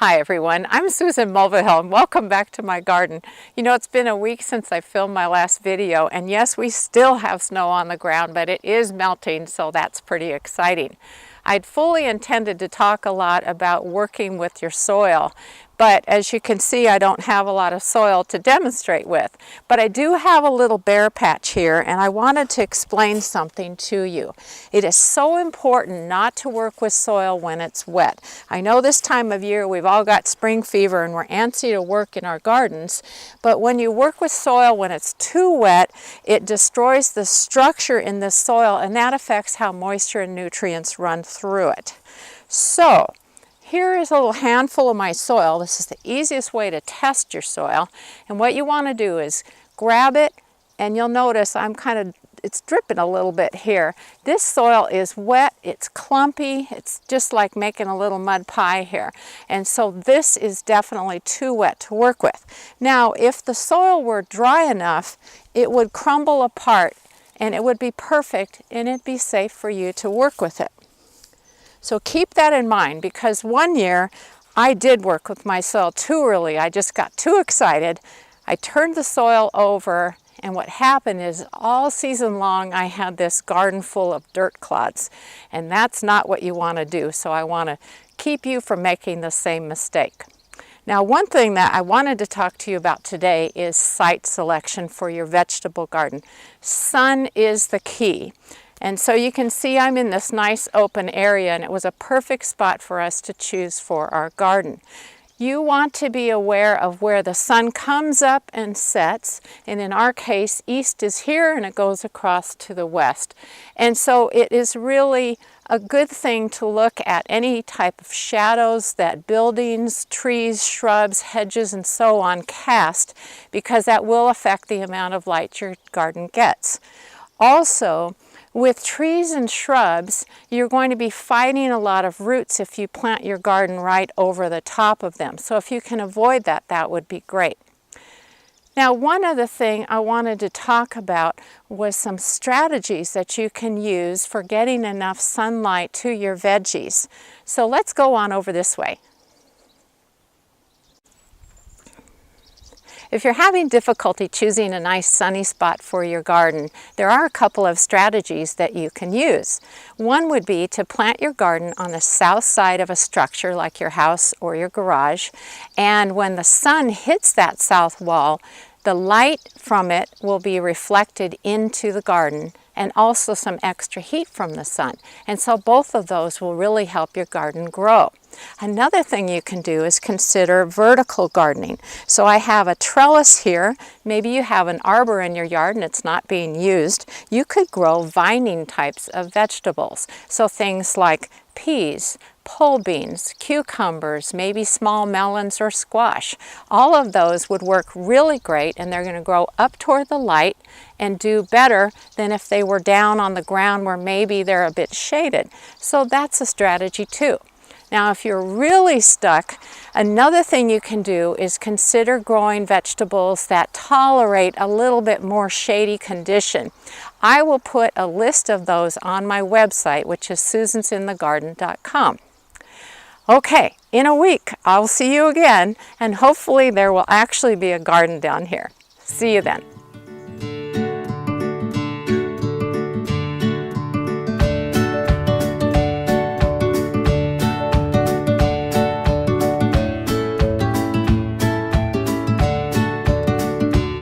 Hi everyone, I'm Susan Mulvihill and welcome back to my garden. You know, it's been a week since I filmed my last video, and yes, we still have snow on the ground, but it is melting, so that's pretty exciting. I'd fully intended to talk a lot about working with your soil, but as you can see, I don't have a lot of soil to demonstrate with. But I do have a little bare patch here, and I wanted to explain something to you. It is so important not to work with soil when it's wet. I know this time of year we've all got spring fever and we're antsy to work in our gardens, but when you work with soil when it's too wet, it destroys the structure in the soil, and that affects how moisture and nutrients run through it. So, here is a little handful of my soil. This is the easiest way to test your soil. And what you want to do is grab it, and you'll notice it's dripping a little bit here. This soil is wet, it's clumpy, it's just like making a little mud pie here. And so this is definitely too wet to work with. Now, if the soil were dry enough, it would crumble apart and it would be perfect and it'd be safe for you to work with it. So keep that in mind, because one year I did work with my soil too early. I just got too excited. I turned the soil over, and what happened is all season long I had this garden full of dirt clods, and that's not what you want to do. So I want to keep you from making the same mistake. Now, one thing that I wanted to talk to you about today is site selection for your vegetable garden. Sun is the key. And so you can see I'm in this nice open area, and it was a perfect spot for us to choose for our garden. You want to be aware of where the sun comes up and sets, and in our case, east is here and it goes across to the west. And so it is really a good thing to look at any type of shadows that buildings, trees, shrubs, hedges, and so on cast, because that will affect the amount of light your garden gets. Also, with trees and shrubs, you're going to be fighting a lot of roots if you plant your garden right over the top of them. So if you can avoid that, that would be great. Now, one other thing I wanted to talk about was some strategies that you can use for getting enough sunlight to your veggies. So let's go on over this way. If you're having difficulty choosing a nice sunny spot for your garden, there are a couple of strategies that you can use. One would be to plant your garden on the south side of a structure like your house or your garage, and when the sun hits that south wall, the light from it will be reflected into the garden, and also some extra heat from the sun. And so both of those will really help your garden grow. Another thing you can do is consider vertical gardening. So I have a trellis here. Maybe you have an arbor in your yard and it's not being used. You could grow vining types of vegetables. So things like peas, pole beans, cucumbers, maybe small melons or squash. All of those would work really great, and they're going to grow up toward the light and do better than if they were down on the ground where maybe they're a bit shaded. So that's a strategy too. Now, if you're really stuck, another thing you can do is consider growing vegetables that tolerate a little bit more shady condition. I will put a list of those on my website, which is susansinthegarden.com. Okay, in a week, I'll see you again, and hopefully there will actually be a garden down here. See you then.